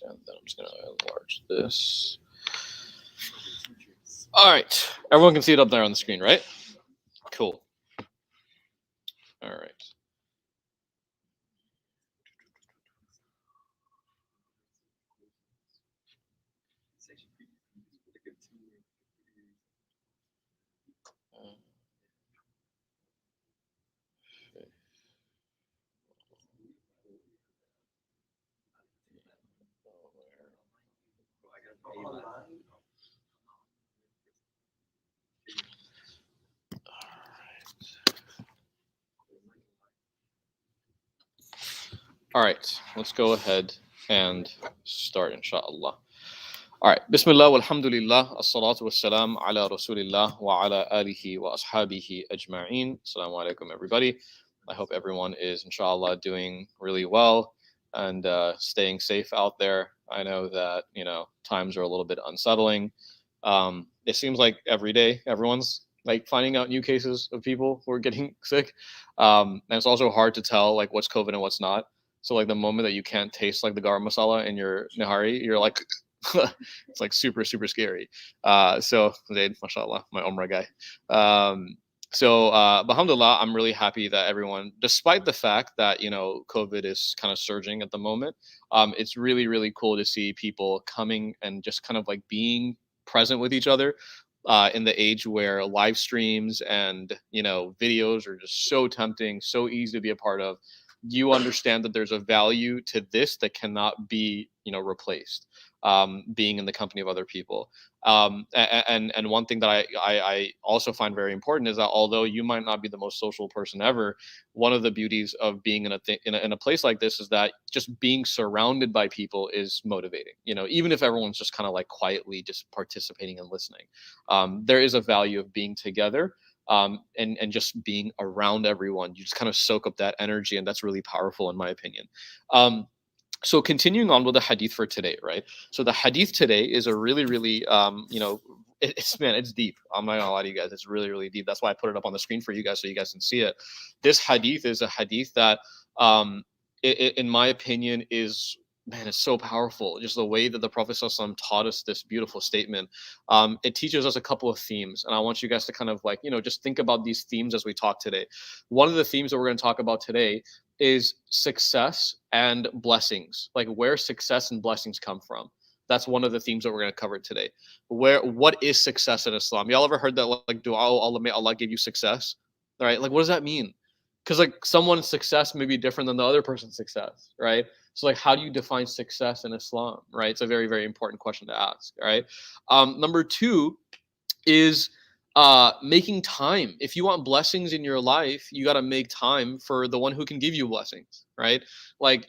And then I'm just going to enlarge this. All right. Everyone can see it up there on the screen, right? Cool. All right. All right, let's go ahead and start, inshallah. All right, Bismillah, walhamdulillah, as-salatu was-salam ala rasulillah wa ala alihi wa ashabihi ajma'een. Assalamu alaikum, everybody. I hope everyone is, inshallah, doing really well and staying safe out there. I know that, times are a little bit unsettling. It seems like every day everyone's like finding out new cases of people who are getting sick. And it's also hard to tell like what's COVID and what's not. So like the moment that you can't taste like the garam masala in your nihari, you're like, it's like super super scary. So Zaid, mashallah, my Umrah guy. Alhamdulillah, I'm really happy that everyone, despite the fact that COVID is kind of surging at the moment, it's really really cool to see people coming and just kind of like being present with each other. In the age where live streams and videos are just so tempting, so easy to be a part of, you understand that there's a value to this that cannot be replaced, being in the company of other people. And one thing that I also find very important is that although you might not be the most social person ever, one of the beauties of being in a place like this is that just being surrounded by people is motivating. Even if everyone's just kind of like quietly just participating and listening, there is a value of being together, and just being around everyone. You just kind of soak up that energy, and that's really powerful in my opinion. So continuing on with the hadith for today, right? So the hadith today is a really, really, it's deep. I'm not gonna lie to you guys, it's really, really deep. That's why I put it up on the screen for you guys so you guys can see it. This hadith is a hadith that, in my opinion, is, man, it's so powerful. Just the way that the Prophet ﷺ taught us this beautiful statement. It teaches us a couple of themes, and I want you guys to kind of like, just think about these themes as we talk today. One of the themes that we're going to talk about today is success and blessings, like where success and blessings come from. That's one of the themes that we're going to cover today. What is success in Islam? Y'all ever heard that like dua, Allah, may Allah give you success? All right, like what does that mean? Because like someone's success may be different than the other person's success, right? So like how do you define success in Islam, right? It's a very, very important question to ask, right? Number two is making time. If you want blessings in your life, you got to make time for the one who can give you blessings, right? Like,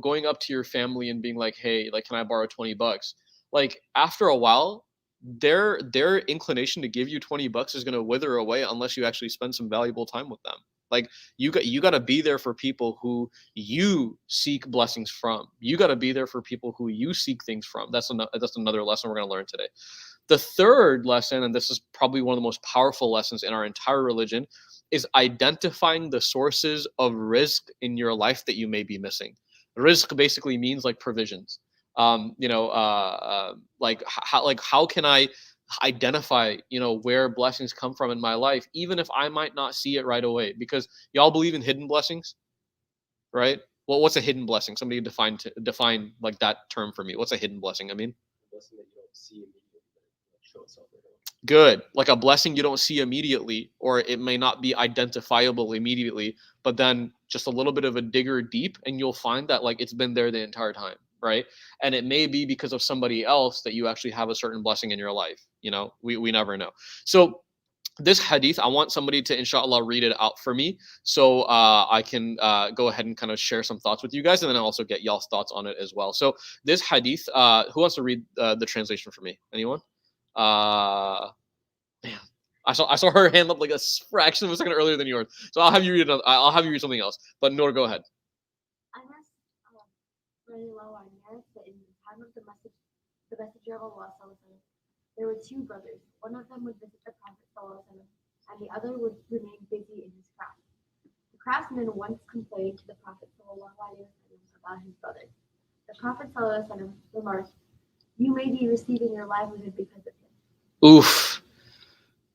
going up to your family and being like, hey, like, can I borrow $20? Like after a while, their inclination to give you $20 is going to wither away unless you actually spend some valuable time with them. Like you got to be there for people who you seek blessings from. You got to be there for people who you seek things from. That's another lesson we're going to learn today. The third lesson, and this is probably one of the most powerful lessons in our entire religion, is identifying the sources of rizq in your life that you may be missing. Rizq basically means like provisions. How can I identify where blessings come from in my life, even if I might not see it right away? Because y'all believe in hidden blessings, right? Well, what's a hidden blessing? Somebody define like that term for me. What's a hidden blessing? I mean, blessing that you don't see immediately, but show itself later on. Good. Like a blessing you don't see immediately, or it may not be identifiable immediately, but then just a little bit of a digger deep, and you'll find that like it's been there the entire time, right? And it may be because of somebody else that you actually have a certain blessing in your life. We never know. So this hadith, I want somebody to inshallah read it out for me, so I can go ahead and kind of share some thoughts with you guys, and then I'll also get y'all's thoughts on it as well. So this hadith, who wants to read the translation for me? Anyone? Man, I saw her hand up like a fraction of a second earlier than yours, so I'll have you read I'll have you read something else. But Noor, go ahead. Anas radiallahu anhu narrates that in the time of the Messenger of Allah sallallahu, there were two brothers. One of them would visit the Prophet sallallahu, and the other would remain busy in his craft. The craftsman once complained to the Prophet sallallahu, about his brother. The Prophet ﷺ remarked, "You may be receiving your livelihood because of him." Oof,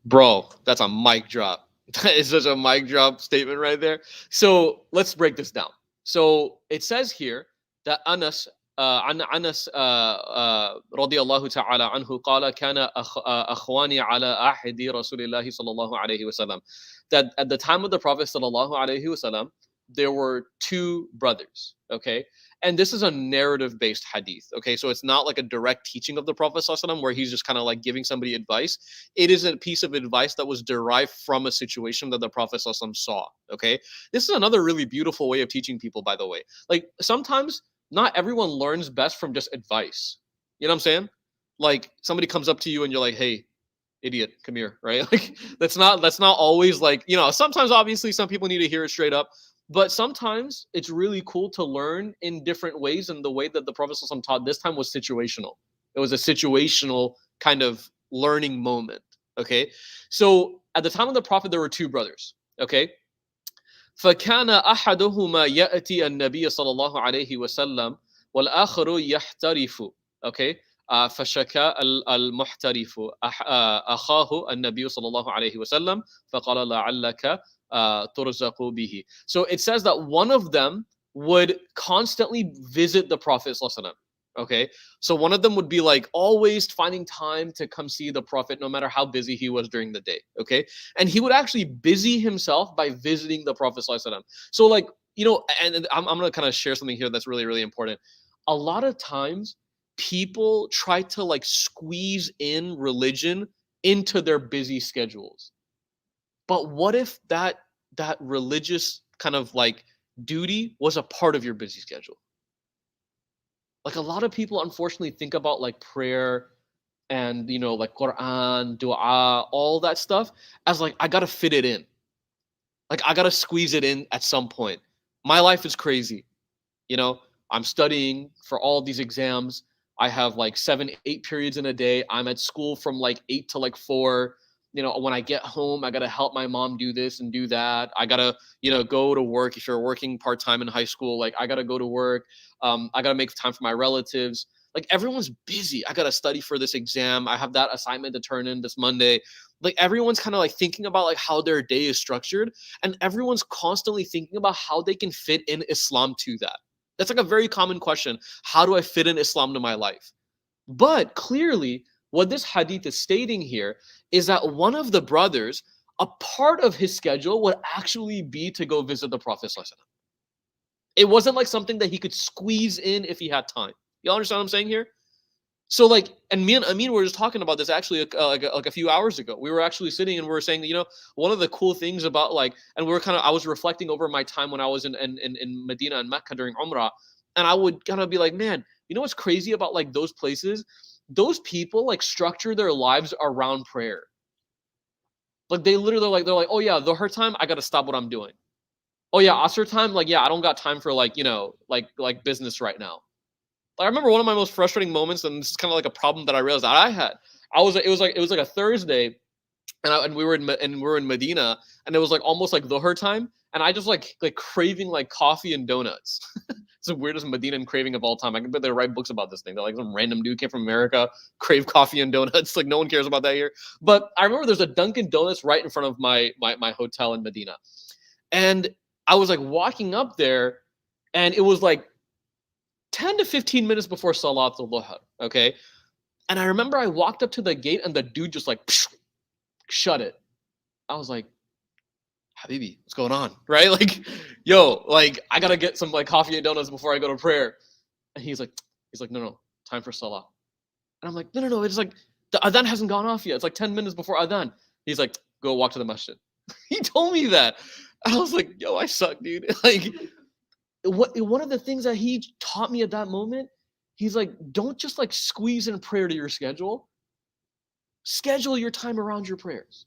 bro, that's a mic drop. That is such a mic drop statement right there. So let's break this down. So it says here that Anas عن أنس رضي الله تعالى عنه قال كان أخواني على عهد رسول الله صلى الله عليه وسلم, that at the time of the Prophet صلى الله عليه وسلم there were two brothers, okay? And this is a narrative based hadith, okay? So it's not like a direct teaching of the Prophet صلى الله عليه وسلم where he's just kind of like giving somebody advice. It is a piece of advice that was derived from a situation that the Prophet صلى الله عليه وسلم saw, okay? This is another really beautiful way of teaching people, by the way. Like sometimes not everyone learns best from just advice. You know what I'm saying? Like somebody comes up to you and you're like, "Hey, idiot, come here," right? Like that's not always like, sometimes obviously some people need to hear it straight up, but sometimes it's really cool to learn in different ways, and the way that the Prophet taught this time was situational. It was a situational kind of learning moment, okay? So at the time of the Prophet there were two brothers, okay? فكان أحدهما يأتي النبي صلى الله عليه وسلم والآخر يحترف, okay. فشكى المحترف أخاه النبي صلى الله عليه وسلم فقال لعلك ترزق به. So it says that one of them would constantly visit the Prophet صلى الله عليه وسلم. Okay, so one of them would be like always finding time to come see the Prophet no matter how busy he was during the day. Okay, and he would actually busy himself by visiting the Prophet ﷺ. So like, and I'm going to kind of share something here that's really, really important. A lot of times people try to like squeeze in religion into their busy schedules. But what if that religious kind of like duty was a part of your busy schedule? Like a lot of people unfortunately think about like prayer and like Quran, dua, all that stuff as like I gotta fit it in. Like I gotta squeeze it in at some point. My life is crazy. I'm studying for all these exams. I have like 7, 8 periods in a day. I'm at school from like 8 to like 4. When I get home, I gotta help my mom do this and do that. I gotta, go to work. If you're working part-time in high school, like I gotta go to work. I gotta make time for my relatives. Like everyone's busy. I gotta study for this exam. I have that assignment to turn in this Monday. Like everyone's kind of like thinking about like how their day is structured, and everyone's constantly thinking about how they can fit in Islam to that. That's like a very common question. How do I fit in Islam to my life? But clearly, what this hadith is stating here is that one of the brothers, a part of his schedule would actually be to go visit the Prophet. It wasn't like something that he could squeeze in if he had time. You understand what I'm saying here? So like, and me and Amin were just talking about this actually like a few hours ago. We were actually sitting and we were saying, one of the cool things about like, and we were I was reflecting over my time when I was in Medina and Mecca during Umrah, and I would kind of be like, man, what's crazy about like those places? Those people like structure their lives around prayer. Like they literally like, they're like, oh yeah, the her time, I got to stop what I'm doing. Oh yeah, Asr time, like yeah, I don't got time for like, like business right now. I remember one of my most frustrating moments, and this is kind of like a problem that I realized that I had. It was like a Thursday, and we were in Medina, and it was like almost like Dhuhr time, and I just like craving like coffee and donuts. It's the weirdest Medinan craving of all time. I can bet they write books about this thing. They're like some random dude came from America, crave coffee and donuts. Like no one cares about that here. But I remember there's a Dunkin' Donuts right in front of my hotel in Medina, and I was like walking up there, and it was like 10 to 15 minutes before Salat al-Dhuhr, okay? And I remember I walked up to the gate and the dude just like shut it. I was like, Habibi, what's going on? Right? Like, yo, like I gotta get some like coffee and donuts before I go to prayer. And he's like, no, time for Salah. And I'm like, no, it's like the adhan hasn't gone off yet. It's like 10 minutes before adhan. He's like, go walk to the masjid. He told me that. I was like, yo, I suck, dude. Like, one of the things that he taught me at that moment, he's like, don't just like squeeze in prayer to your schedule. Schedule your time around your prayers.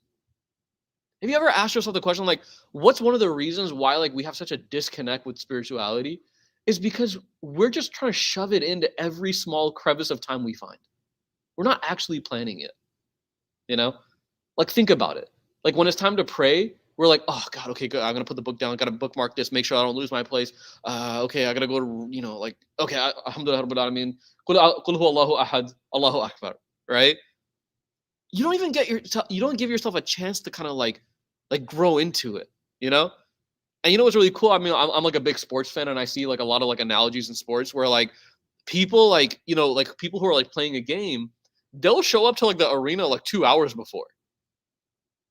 Have you ever asked yourself the question, like, what's one of the reasons why like we have such a disconnect with spirituality? Is because we're just trying to shove it into every small crevice of time we find. We're not actually planning it. Like think about it. Like when it's time to pray, we're like, oh God, okay, good. I'm gonna put the book down. I gotta bookmark this. Make sure I don't lose my place. Okay, I gotta go to like okay, alhamdulillah rabbil alamin. Qul huwa Allahu ahad, Allahu akbar. Right? You don't give yourself a chance to kind of like grow into it. You know? And you know what's really cool? I mean, I'm like a big sports fan, and I see like a lot of like analogies in sports where like people like like people who are like playing a game, they'll show up to like the arena like 2 hours before.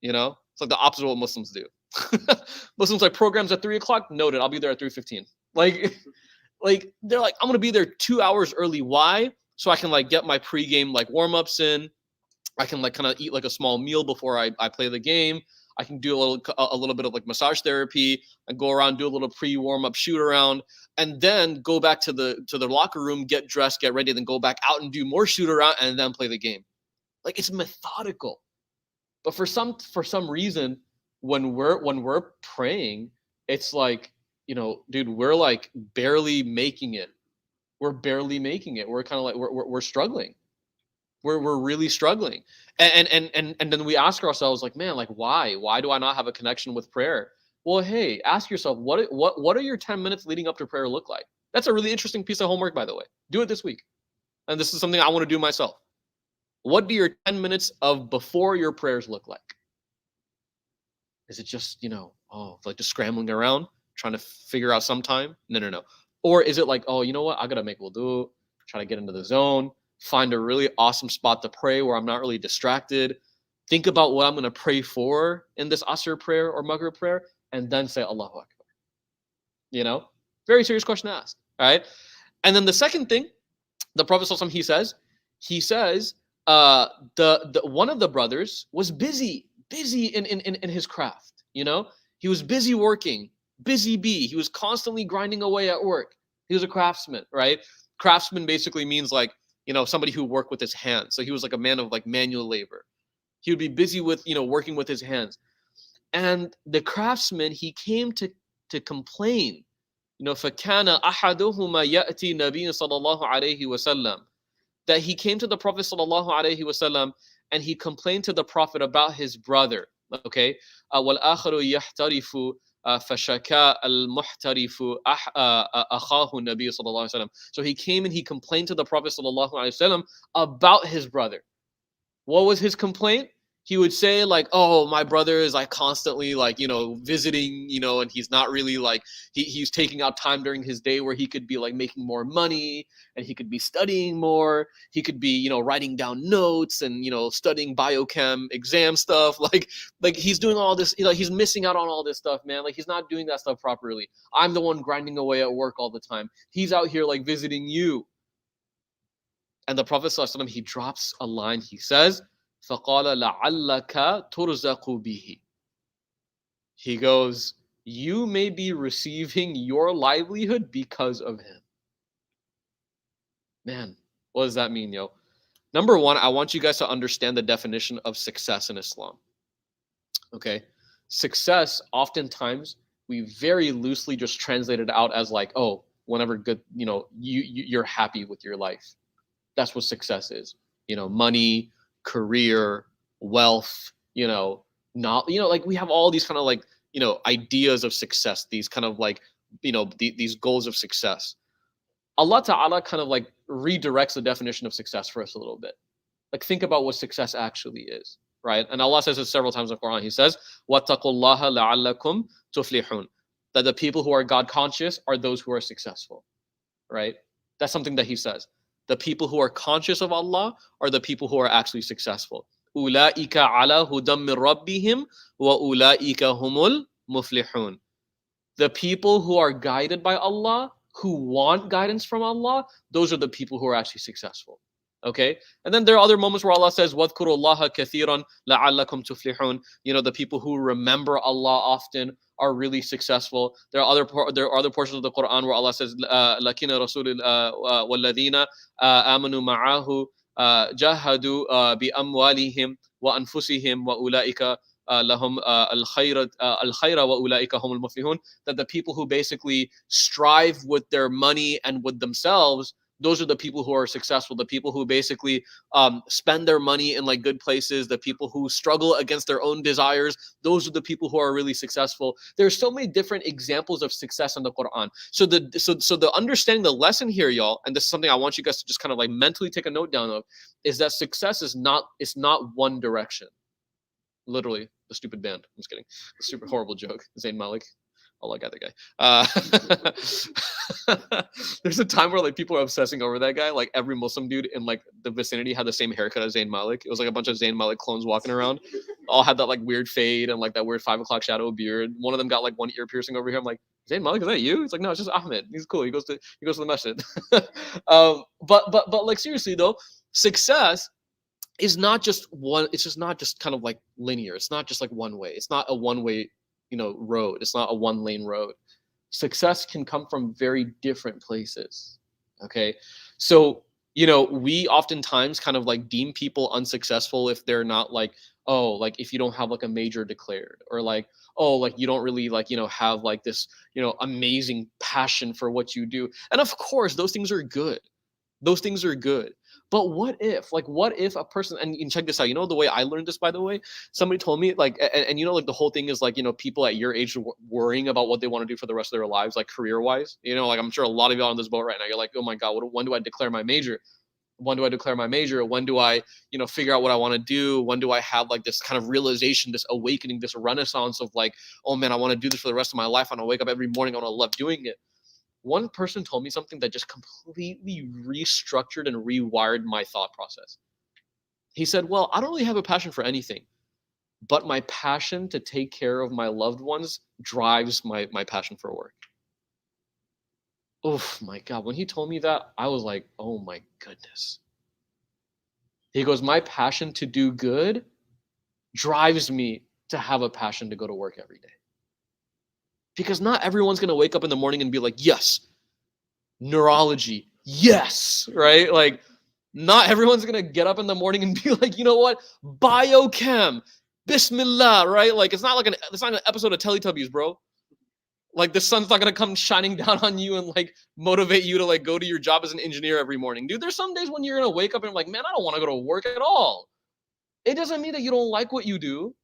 It's like the opposite of what Muslims do. Muslims like programs at 3 o'clock. Noted, I'll be there at 3:15. Like, like they're like, I'm gonna be there 2 hours early. Why? So I can like get my pregame like warm ups in. I can like kind of eat like a small meal before I play the game. I can do a little bit of like massage therapy and go around, do a little pre warm up shoot around, and then go back to the locker room, get dressed, get ready, then go back out and do more shoot around, and then play the game. Like it's methodical. But for some reason, when we're praying, it's like, dude, we're like barely making it. We're barely making it. We're kind of like we're struggling. We're really struggling. And then we ask ourselves like, man, like why? Why do I not have a connection with prayer? Well, hey, ask yourself what are your 10 minutes leading up to prayer look like? That's a really interesting piece of homework, by the way. Do it this week. And this is something I want to do myself. What do your 10 minutes of before your prayers look like? Is it just, like just scrambling around, trying to figure out some time? No, no, no. Or is it like, oh, you know what? I got to make wudu, try to get into the zone, find a really awesome spot to pray where I'm not really distracted, think about what I'm going to pray for in this Asr prayer or Maghrib prayer, and then say Allahu Akbar. Very serious question to ask. All right. And then the second thing, the Prophet ﷺ, he says, the one of the brothers was busy in his craft. He was busy working, busy bee. He was constantly grinding away at work. He was a craftsman, right? Craftsman basically means like, somebody who worked with his hands. So he was like a man of like manual labor. He would be busy with, working with his hands. And the craftsman, he came to complain, فَكَانَ أَحَدُهُمَا يَأْتِي نَبِيًّا صَلَى اللَّهُ عَلَيْهِ وَسَلَّمَ, that he came to the Prophet sallallahu alaihi wasallam and he complained to the Prophet about his brother. Okay, وَالْآخَرُ يَحْتَرِفُ فَشَكَى الْمُحْتَرِفُ أَخَاهُ النَّبِيُّ صلى الله عليه وسلم. So he came and he complained to the Prophet sallallahu alaihi wasallam about his brother. What was his complaint? He would say like, oh, my brother is like constantly like, visiting, and he's not really like, he's taking out time during his day where he could be like making more money and he could be studying more. He could be, writing down notes and, studying biochem exam stuff. Like he's doing all this, he's missing out on all this stuff, man. Like he's not doing that stuff properly. I'm the one grinding away at work all the time. He's out here like visiting you. And the Prophet ﷺ, he drops a line. He says, فَقَالَ لَعَلَّكَ تُرْزَقُ بِهِ. He goes, you may be receiving your livelihood because of him. Man, what does that mean, yo? Number one, I want you guys to understand the definition of success in Islam. Okay? Success, oftentimes, we very loosely just translate it out as like, oh, whenever good, you're happy with your life. That's what success is. Money, career, wealth, not, like we have all these kind of like, ideas of success, these kind of like, these goals of success. Allah Ta'ala kind of like redirects the definition of success for us a little bit. Like think about what success actually is, right? And Allah says it several times in the Quran. He says, وَاتَّقُوا اللَّهَ لَعَلَّكُمْ تُفْلِحُونَ. That the people who are God conscious are those who are successful, right? That's something that he says. The people who are conscious of Allah are the people who are actually successful. أُولَٰئِكَ عَلَىٰ هُدًى مِّن رَبِّهِمْ وَأُولَٰئِكَ هُمُ الْمُفْلِحُونَ. The people who are guided by Allah, who want guidance from Allah, those are the people who are actually successful. Okay? And then there are other moments where Allah says, وَاذْكُرُوا اللَّهَ كَثِيرًا لَعَلَّكُمْ تُفْلِحُونَ. The people who remember Allah often are really successful. There are other portions of the Quran where Allah says, لَكِنَ رَسُولِ وَالَّذِينَ آمَنُوا مَعَهُ جَاهَدُوا بِأَمْوَالِهِمْ وَأَنفُسِهِمْ وَأُولَٰئِكَ لَهُمْ الْخَيْرَ وَأُولَٰئِكَ هُمُ الْمُفْلِحُونَ. That the people who basically strive with their money and with themselves, Those are the people who are successful, the people who basically spend their money in like good places, the people who struggle against their own desires. Those are the people who are really successful. There's so many different examples of success in the Quran. So the understanding, the lesson here, y'all, and this is something I want you guys to just kind of like mentally take a note down of, is that success is not, it's not one direction. Literally, the stupid band. I'm just kidding. A super horrible joke. Zayn Malik. Oh, I got the guy. There's a time where like people are obsessing over that guy. Like every Muslim dude in like the vicinity had the same haircut as Zayn Malik. It was like a bunch of Zayn Malik clones walking around. All had that like weird fade and like that weird 5 o'clock shadow beard. One of them got like one ear piercing over here. I'm like, Zayn Malik, is that you? It's like, no, it's just Ahmed. He's cool. He goes to the masjid. But like seriously though, success is not just one. It's just not just kind of like linear. It's not just like one way. It's not a one way, road. It's not a one lane road. Success can come from very different places. Okay. So, we oftentimes kind of like deem people unsuccessful if they're not like, oh, like if you don't have like a major declared, or like, oh, like you don't really like, have like this, amazing passion for what you do. And of course, those things are good. Those things are good. But what if a person, and check this out, the way I learned this, by the way, somebody told me like, and like the whole thing is like, people at your age worrying about what they want to do for the rest of their lives, like career wise, like I'm sure a lot of y'all on this boat right now, you're like, oh my God, when do I declare my major? When do I declare my major? When do I, figure out what I want to do? When do I have like this kind of realization, this awakening, this renaissance of like, oh man, I want to do this for the rest of my life. I want to wake up every morning. I want to love doing it. One person told me something that just completely restructured and rewired my thought process. He said, well, I don't really have a passion for anything, but my passion to take care of my loved ones drives my passion for work. Oh my God. When he told me that, I was like, oh my goodness. He goes, my passion to do good drives me to have a passion to go to work every day. Because not everyone's going to wake up in the morning and be like, yes, neurology, yes, right? Like, not everyone's going to get up in the morning and be like, you know what, biochem, bismillah, right? Like, it's not an episode of Teletubbies, bro. Like, the sun's not going to come shining down on you and, like, motivate you to, like, go to your job as an engineer every morning. Dude, there's some days when you're going to wake up and like, man, I don't want to go to work at all. It doesn't mean that you don't like what you do.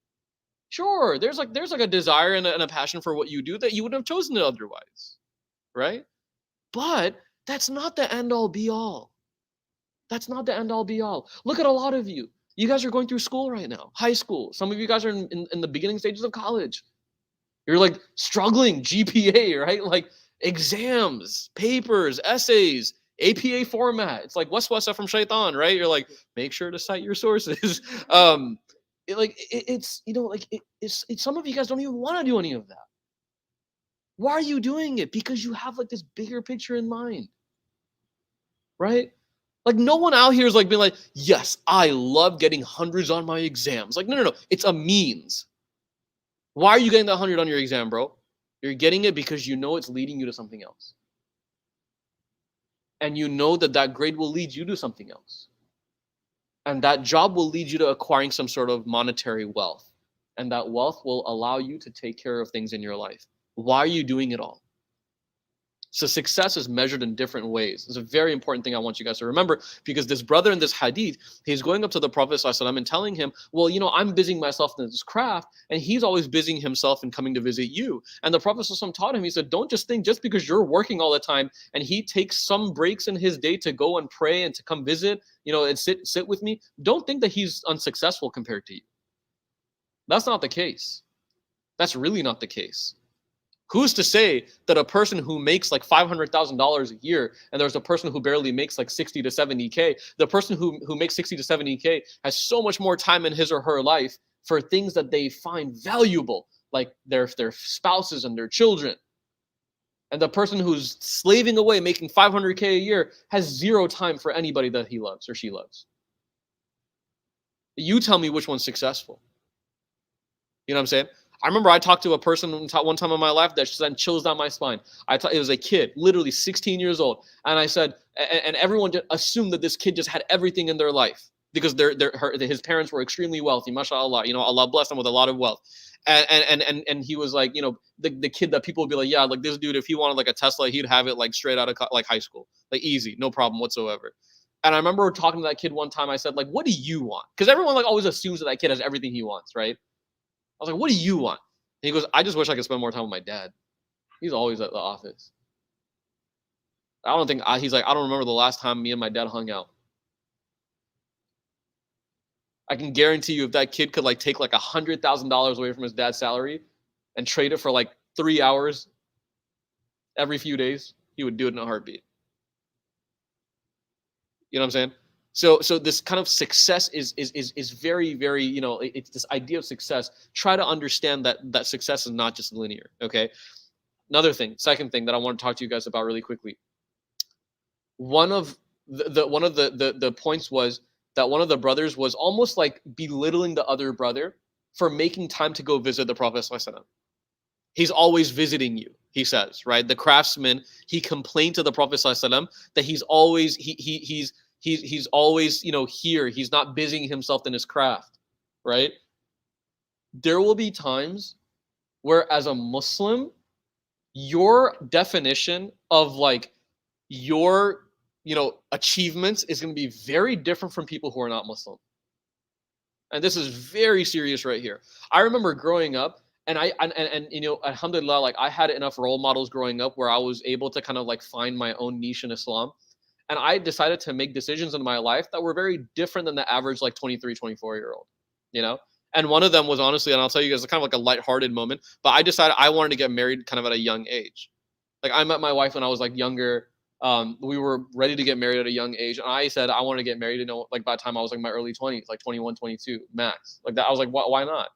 Sure, there's like a desire and a passion for what you do that you wouldn't have chosen it otherwise, right? But that's not the end all be all. That's not the end all be all. Look at a lot of you. You guys are going through school right now, high school. Some of you guys are in the beginning stages of college. You're like struggling, GPA, right? Like exams, papers, essays, APA format. It's like waswasa from shaitan, right? You're like, make sure to cite your sources. It's some of you guys don't even want to do any of that. Why are you doing it? Because you have like this bigger picture in mind, right? Like no one out here is like being like, yes, I love getting hundreds on my exams. Like, no. It's a means. Why are you getting that 100 on your exam, bro? You're getting it because you know it's leading you to something else. And you know that grade will lead you to something else. And that job will lead you to acquiring some sort of monetary wealth. And that wealth will allow you to take care of things in your life. Why are you doing it all? So success is measured in different ways. It's a very important thing I want you guys to remember, because this brother in this hadith, he's going up to the Prophet ﷺ and telling him, well, I'm busying myself in this craft, and he's always busying himself and coming to visit you. And the Prophet ﷺ taught him, he said, don't just think just because you're working all the time and he takes some breaks in his day to go and pray and to come visit, and sit with me, don't think that he's unsuccessful compared to you. That's not the case. That's really not the case. Who's to say that a person who makes like $500,000 a year and there's a person who barely makes like 60 to 70K, the person who makes 60 to 70K has so much more time in his or her life for things that they find valuable, like their spouses and their children. And the person who's slaving away making 500K a year has zero time for anybody that he loves or she loves. You tell me which one's successful. You know what I'm saying? I remember I talked to a person one time in my life that sent chills down my spine. It was a kid, literally 16 years old. And I said, and everyone just assumed that this kid just had everything in their life. because his parents were extremely wealthy, mashallah, Allah blessed them with a lot of wealth. And he was like, the kid that people would be like, yeah, like this dude, if he wanted like a Tesla, he'd have it like straight out of like high school, like easy, no problem whatsoever. And I remember talking to that kid one time. I said, like, what do you want? Because everyone like always assumes that kid has everything he wants, right? I was like, what do you want? And he goes, I just wish I could spend more time with my dad. He's always at the office. He's like, I don't remember the last time me and my dad hung out. I can guarantee you if that kid could like take like $100,000 away from his dad's salary and trade it for like 3 hours every few days, he would do it in a heartbeat. You know what I'm saying? So this kind of success is very, very, it's this idea of success. Try to understand that success is not just linear. Okay. Second thing that I want to talk to you guys about really quickly. One of the points was that one of the brothers was almost like belittling the other brother for making time to go visit the Prophet ﷺ. He's always visiting you, he says, right? The craftsman, he complained to the Prophet ﷺ that he's always he's always, here. He's not busying himself in his craft, right? There will be times where as a Muslim, your definition of like your achievements is going to be very different from people who are not Muslim. And this is very serious right here. I remember growing up, and alhamdulillah, like I had enough role models growing up where I was able to kind of like find my own niche in Islam. And I decided to make decisions in my life that were very different than the average like 23, 24-year-old, And one of them was honestly, and I'll tell you guys, kind of like a lighthearted moment, but I decided I wanted to get married kind of at a young age. Like I met my wife when I was like younger. We were ready to get married at a young age. And I said, I want to get married, like by the time I was like my early 20s, like 21, 22 max, like that. I was like, why not?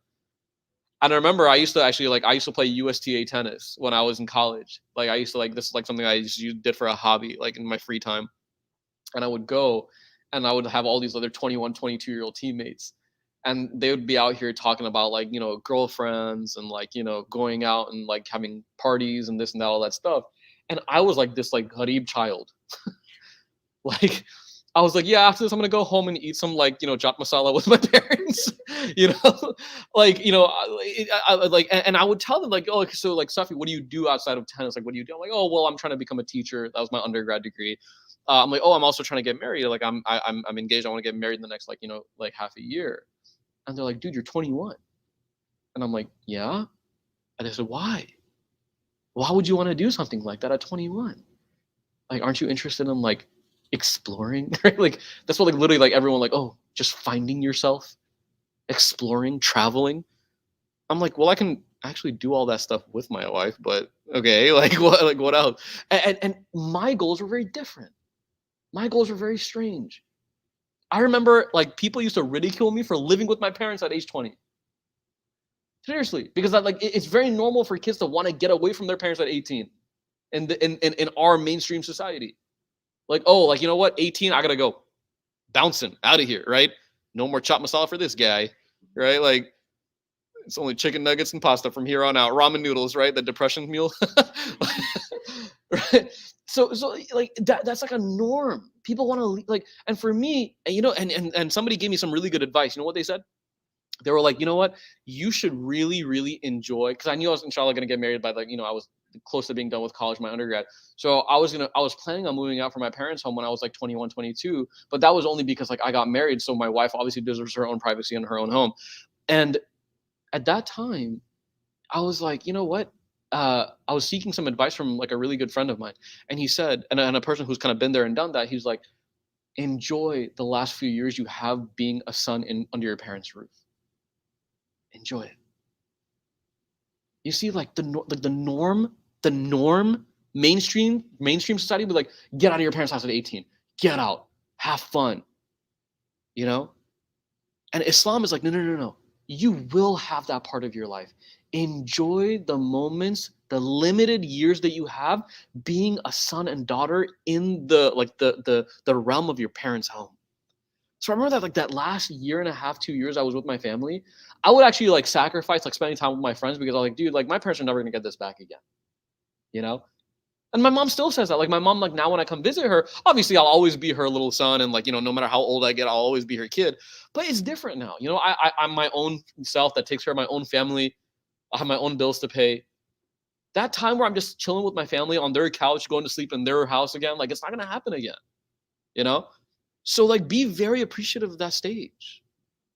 And I remember I used to play USTA tennis when I was in college. Like I used to this is like something I just did for a hobby, like in my free time. And I would go and I would have all these other 21, 22-year-old teammates. And they would be out here talking about like, girlfriends and like, going out and like having parties and this and that, all that stuff. And I was like this like Gharib child. Like I was like, yeah, after this, I'm gonna go home and eat some like, chaat masala with my parents, and I would tell them like, oh, so like, Safi, what do you do outside of tennis? Like, what do you do? I'm like, oh, well, I'm trying to become a teacher. That was my undergrad degree. I'm like, oh, I'm also trying to get married. Like, I'm engaged. I want to get married in the next like, like half a year. And they're like, dude, you're 21. And I'm like, yeah. And they said, why? Why would you want to do something like that at 21? Like, aren't you interested in like exploring? Like, that's what like literally like everyone like, oh, just finding yourself, exploring, traveling. I'm like, well, I can actually do all that stuff with my wife, but okay, like what else? And my goals were very different. My goals were very strange. I remember like people used to ridicule me for living with my parents at age 20. Seriously, because it's very normal for kids to want to get away from their parents at 18 in our mainstream society. Like, oh, like, you know what? 18, I gotta go bouncing out of here, right? No more chopped masala for this guy, right? Like, it's only chicken nuggets and pasta from here on out. Ramen noodles, right? The depression meal. Right? So like that's like a norm. People want to like, and for me, and somebody gave me some really good advice. You know what they said? They were like, you know what? You should really, really enjoy, because I knew I was inshallah going to get married by like, I was close to being done with college, my undergrad. So I was planning on moving out from my parents' home when I was like 21, 22, but that was only because like I got married. So my wife obviously deserves her own privacy in her own home. And at that time, I was like, you know what? I was seeking some advice from like a really good friend of mine. And he said, and a person who's kind of been there and done that, he's like, enjoy the last few years you have being a son under your parents' roof. Enjoy it. You see, like the norm, mainstream society would like, get out of your parents' house at 18, get out, have fun, And Islam is like, no. You will have that part of your life. Enjoy the moments, the limited years that you have being a son and daughter in the realm of your parents' home. So I remember that like that last year and a half, 2 years I was with my family, I would actually like sacrifice like spending time with my friends because I was like, dude, like my parents are never gonna get this back again, And my mom still says that. Like my mom, like now when I come visit her, obviously I'll always be her little son, and like no matter how old I get, I'll always be her kid. But it's different now. I'm my own self that takes care of my own family. I have my own bills to pay. That time where I'm just chilling with my family on their couch, going to sleep in their house again, like it's not gonna happen again. You know, so like be very appreciative of that stage.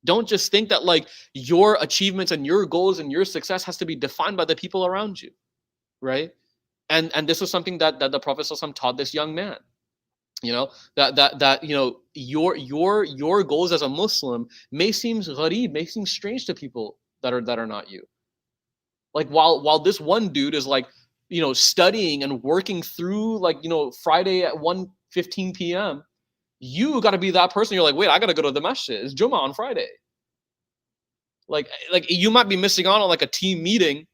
Don't just think that like your achievements and your goals and your success has to be defined by the people around you, right? And this was something that the Prophet ﷺ taught this young man. That your goals as a Muslim may seem gharib, may seem strange to people that are not you. Like while this one dude is like studying and working through like Friday at 1:15 p.m. You got to be that person. You're like, wait, I got to go to the masjid. It's Jummah on Friday. Like you might be missing out on like a team meeting.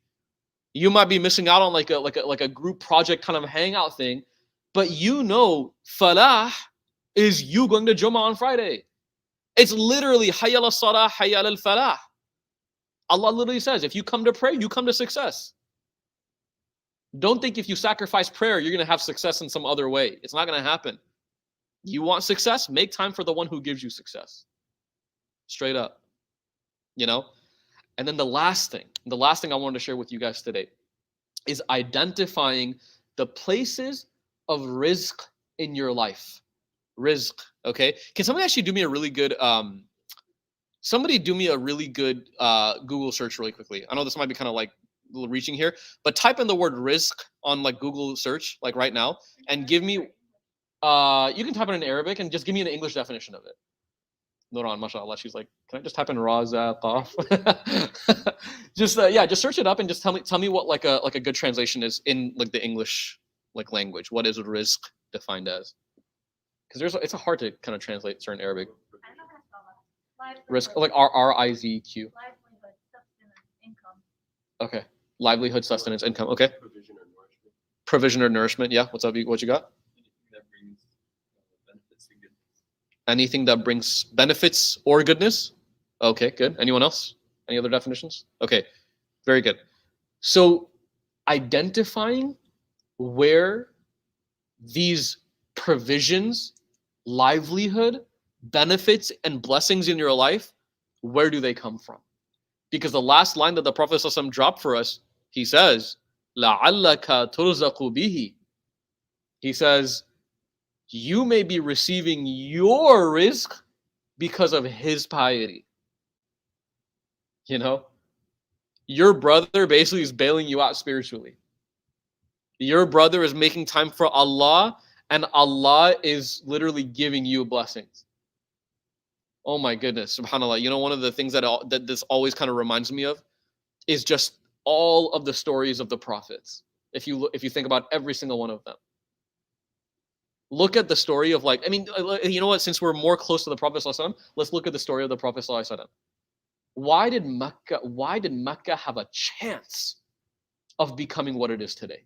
You might be missing out on like a group project kind of hangout thing, but falah is you going to Jummah on Friday. It's literally hayya ala salah, hayya al falah. Allah literally says, if you come to pray, you come to success. Don't think if you sacrifice prayer, you're going to have success in some other way. It's not going to happen. You want success? Make time for the one who gives you success. Straight up. And then the last thing I wanted to share with you guys today is identifying the places of rizq in your life. Rizq, okay? Can somebody actually do me a really good Google search really quickly? I know this might be kind of like a little reaching here, but type in the word rizq on like Google search like right now and give me you can type it in Arabic and just give me an English definition of it. Noran, mashallah, she's like, can I just type in razaqaf? Just search it up and just tell me what like a good translation is in like the English like language. What is rizq defined as? Because it's hard to kind of translate certain Arabic. I don't know how to spell that. Risk, like RIZQ. Livelihood, sustenance, income. Okay. Livelihood, sustenance, income. Okay. Provision or nourishment. Yeah. What's up? What you got? Anything that brings benefits or goodness. Okay, good. Anyone else? Any other definitions? Okay, very good. So identifying where these provisions, livelihood, benefits, and blessings in your life, where do they come from? Because the last line that the Prophet ﷺ dropped for us, he says, لَعَلَّكَ تُرْزَقُ بِهِ. He says, you may be receiving your rizq because of his piety. Your brother basically is bailing you out spiritually. Your brother is making time for Allah, and Allah is literally giving you blessings. Oh my goodness, subhanAllah. One of the things that this always kind of reminds me of is just all of the stories of the prophets. If you think about every single one of them. Look at the story of you know what? Since we're more close to the Prophet ﷺ, let's look at the story of the Prophet ﷺ. Why did Mecca have a chance of becoming what it is today?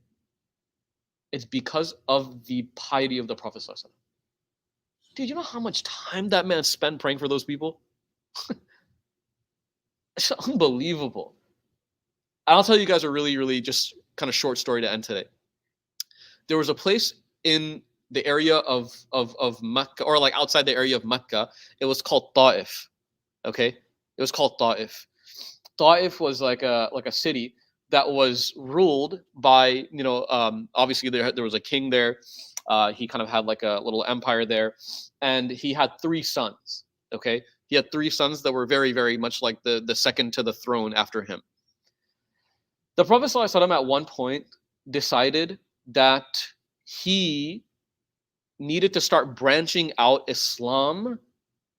It's because of the piety of the Prophet ﷺ. Dude, you know how much time that man spent praying for those people? It's unbelievable. I'll tell you guys a really, really just kind of short story to end today. There was a place in the area of Mecca, or like outside the area of Mecca. It was called Ta'if. Okay, it was called Ta'if. Ta'if was like a city that was ruled by obviously there was a king there. He kind of had like a little empire there, and he had 3 sons. Okay, he had 3 sons that were very, very much like the second to the throne after him. The Prophet ﷺ at one point decided that he needed to start branching out Islam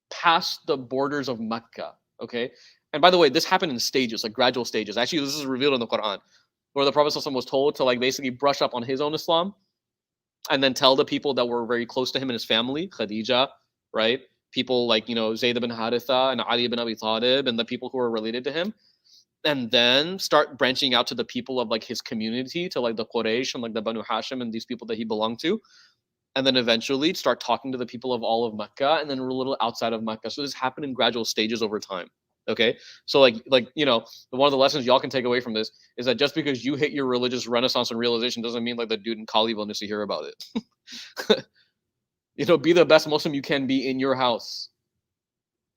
past the borders of Mecca. Okay, and by the way, this happened in stages, like gradual stages. Actually, this is revealed in the Quran, where the Prophet ﷺ was told to like basically brush up on his own Islam, and then tell the people that were very close to him and his family, Khadija, right? People like Zayd ibn Haritha and Ali ibn Abi Talib, and the people who were related to him, and then start branching out to the people of like his community, to like the Quraysh and like the Banu Hashim and these people that he belonged to. And then eventually start talking to the people of all of Mecca, and then a little outside of Mecca. So this happened in gradual stages over time. Okay, so one of the lessons y'all can take away from this is that just because you hit your religious renaissance and realization doesn't mean like the dude in Kalibo needs to hear about it. Be the best Muslim you can be in your house.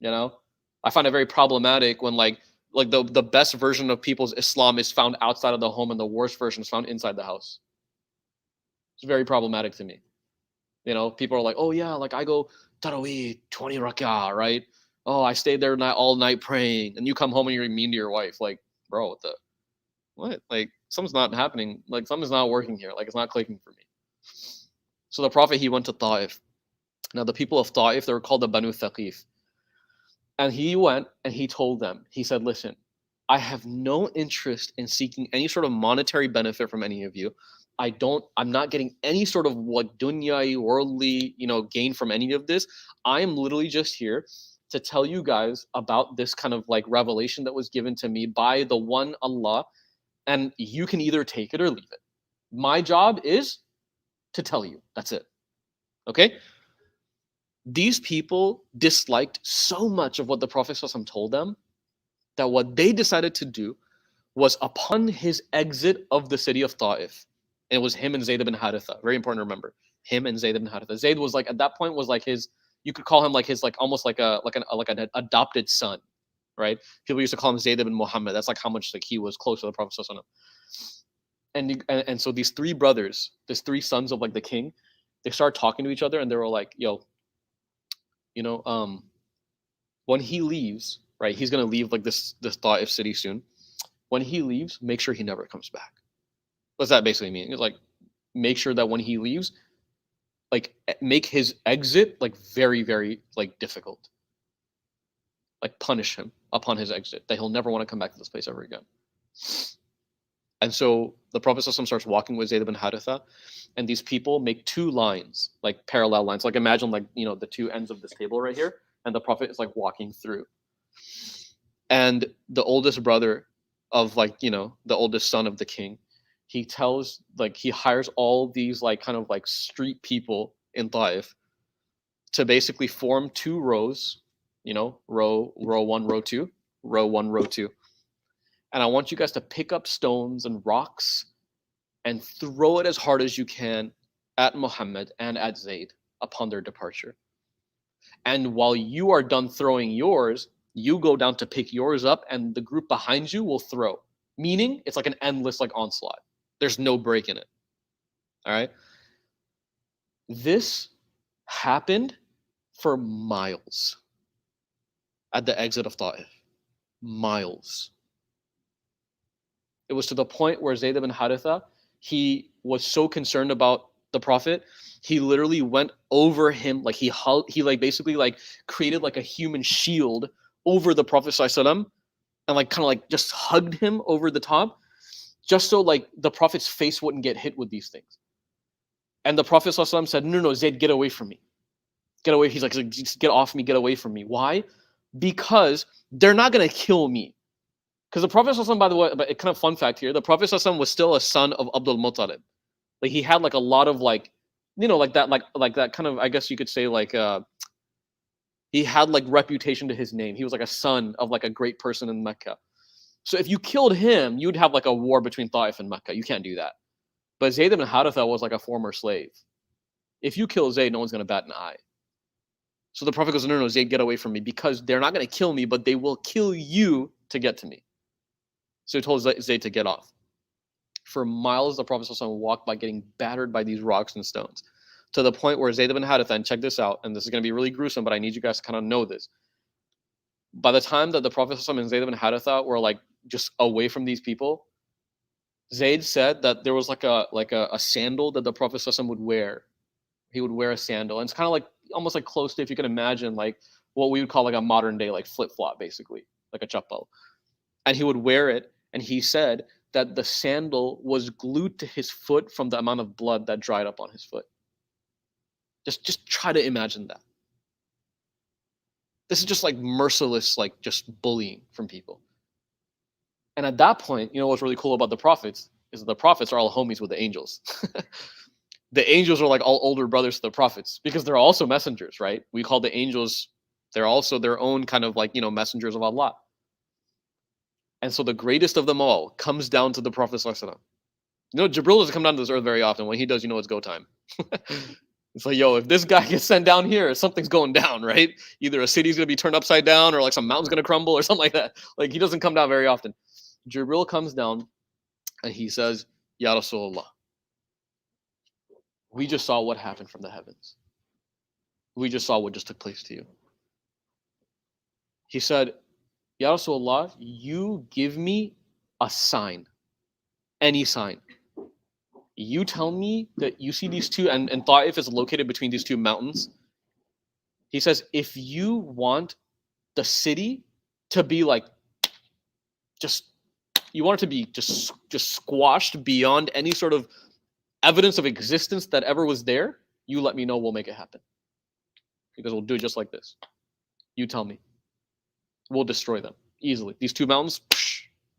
You know, I find it very problematic when the best version of people's Islam is found outside of the home and the worst version is found inside the house. It's very problematic to me. People are like, oh yeah, like I go Tarawih 20 rak'ah, right? Oh, I stayed there all night praying, and you come home and you're mean to your wife, like, bro, what? Like, something's not happening. Like, something's not working here. Like, it's not clicking for me. So the Prophet, he went to Ta'if. Now, the people of Ta'if, they were called the Banu Thaqif. And he went and he told them, he said, listen, I have no interest in seeking any sort of monetary benefit from any of you. I'm not getting any sort of what dunyai, worldly, gain from any of this. I am literally just here to tell you guys about this kind of like revelation that was given to me by the one Allah, and you can either take it or leave it. My job is to tell you. That's it. Okay? These people disliked so much of what the Prophet told them that what they decided to do was, upon his exit of the city of Ta'if, and it was him and Zayd ibn Haritha. Very important to remember. Him and Zayd ibn Haritha. Zayd was like, at that point, was like his, you could call him like his, like almost like an adopted son, right? People used to call him Zayd ibn Muhammad. That's like how much like he was close to the Prophet. And so these three brothers, these three sons of like the king, they started talking to each other, and they were like, yo, when he leaves, right, he's gonna leave like this Ta'if city soon. When he leaves, make sure he never comes back. What's that basically mean? It's like, make sure that when he leaves, like, make his exit like very, very like difficult. Like, punish him upon his exit, that he'll never want to come back to this place ever again. And so the Prophet starts walking with Zayd ibn Haritha, and these people make two lines, like parallel lines. Like, imagine like the two ends of this table right here, and the Prophet is like walking through. And the oldest brother of the oldest son of the king, he hires all these like kind of like street people in Taif to basically form two rows, row one, row two, row one, row two. And I want you guys to pick up stones and rocks and throw it as hard as you can at Muhammad and at Zayd upon their departure. And while you are done throwing yours, you go down to pick yours up, and the group behind you will throw. Meaning, it's like an endless like onslaught. There's no break in it. All right. This happened for miles at the exit of Ta'if. Miles. It was to the point where Zayd ibn Haritha, he was so concerned about the Prophet, he literally went over him, like he like basically like created like a human shield over the Prophet ﷺ, and like kind of like just hugged him over the top, just so like the Prophet's face wouldn't get hit with these things. And the Prophet ﷺ said, no, Zayd, get away from me. Get away. He's like, just get off me, get away from me. Why? Because they're not going to kill me. Because the Prophet ﷺ, by the way, but kind of fun fact here, the Prophet ﷺ was still a son of Abdul Muttalib. Like, he had like a lot of like, like that kind of, I guess you could say like, he had like reputation to his name. He was like a son of like a great person in Mecca. So if you killed him, you'd have like a war between Ta'if and Mecca. You can't do that. But Zayd ibn Haritha was like a former slave. If you kill Zayd, no one's going to bat an eye. So the Prophet goes, no, Zayd, get away from me, because they're not going to kill me, but they will kill you to get to me. So he told Zayd to get off. For miles, the Prophet walked by getting battered by these rocks and stones, to the point where Zayd ibn Haritha, and check this out, and this is going to be really gruesome, but I need you guys to kind of know this. By the time that the Prophet and Zayd ibn Haritha were like just away from these people, Zayd said that there was like a sandal that the Prophet would wear. He would wear a sandal, and it's kind of like almost like close to, if you can imagine, like what we would call like a modern day like flip flop, basically like a chappal. And he would wear it, and he said that the sandal was glued to his foot from the amount of blood that dried up on his foot. Just try to imagine that. This is just like merciless, like just bullying from people. And at that point, what's really cool about the prophets is that the prophets are all homies with the angels. The angels are like all older brothers to the prophets, because they're also messengers, right? We call the angels, they're also their own kind of like, messengers of Allah. And so the greatest of them all comes down to the Prophet ﷺ. Jibril doesn't come down to this earth very often. When he does, it's go time. It's like, yo, if this guy gets sent down here, something's going down, right? Either a city's going to be turned upside down or like some mountain's going to crumble or something like that. Like he doesn't come down very often. Jibril comes down and he says, Ya Rasulullah, we just saw what happened from the heavens. We just saw what just took place to you. He said, Ya Rasulullah, you give me a sign, any sign. You tell me that you see these two, and Ta'if is located between these two mountains. He says, if you want the city to be like, you want it to be just squashed beyond any sort of evidence of existence that ever was there, you let me know, we'll make it happen. Because we'll do it just like this. You tell me. We'll destroy them easily. These two mountains,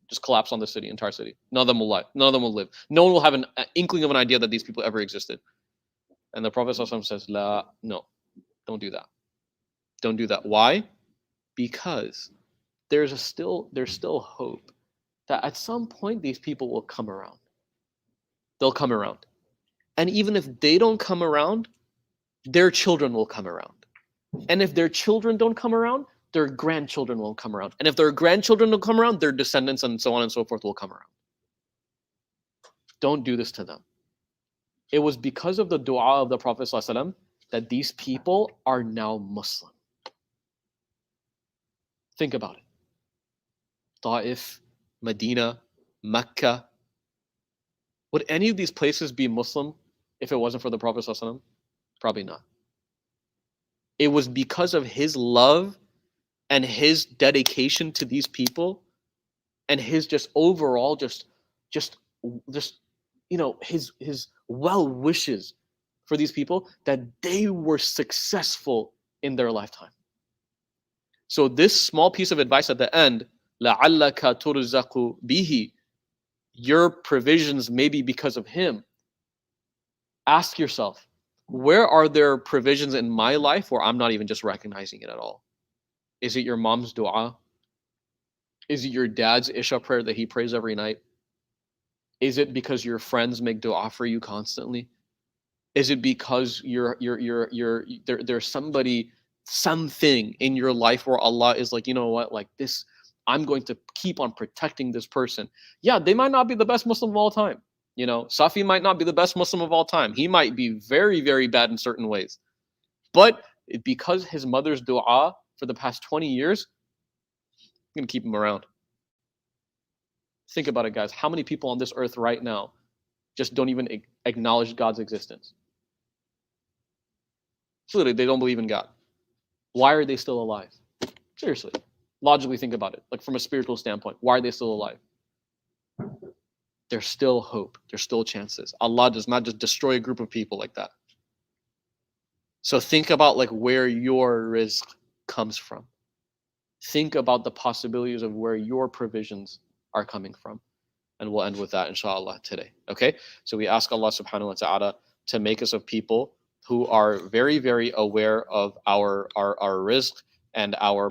just collapse on the city, entire city. None of them will lie. None of them will live. No one will have an inkling of an idea that these people ever existed. And the Prophet ﷺ says, La, no, don't do that. Don't do that. Why? Because there's still hope that at some point these people will come around. They'll come around. And even if they don't come around, their children will come around. And if their children don't come around, their grandchildren will come around. And if their grandchildren will come around, their descendants and so on and so forth will come around. Don't do this to them. It was because of the dua of the Prophet ﷺ that these people are now Muslim. Think about it. Ta'if, Medina, Mecca. Would any of these places be Muslim if it wasn't for the Prophet ﷺ? Probably not. It was because of his love and his dedication to these people and his just overall his well wishes for these people that they were successful in their lifetime. So this small piece of advice at the end, لَعَلَّكَ تُرْزَقُ بِهِ, your provisions may be because of him. Ask yourself, where are there provisions in my life where I'm not even just recognizing it at all? Is it your mom's dua? Is it your dad's Isha prayer that he prays every night? Is it because your friends make dua for you constantly? Is it because there's something in your life where Allah is like, you know what, like this, I'm going to keep on protecting this person. Yeah, they might not be the best Muslim of all time. Safi might not be the best Muslim of all time. He might be very, very bad in certain ways. But because his mother's dua for the past 20 years, I'm going to keep him around. Think about it, guys. How many people on this earth right now just don't even acknowledge God's existence? Literally, they don't believe in God. Why are they still alive? Seriously. Logically think about it. Like from a spiritual standpoint, why are they still alive? There's still hope. There's still chances. Allah does not just destroy a group of people like that. So think about like where your rizq comes from. Think about the possibilities of where your provisions are coming from. And we'll end with that, inshallah, today. Okay? So we ask Allah subhanahu wa ta'ala to make us of people who are very, very aware of our rizq and our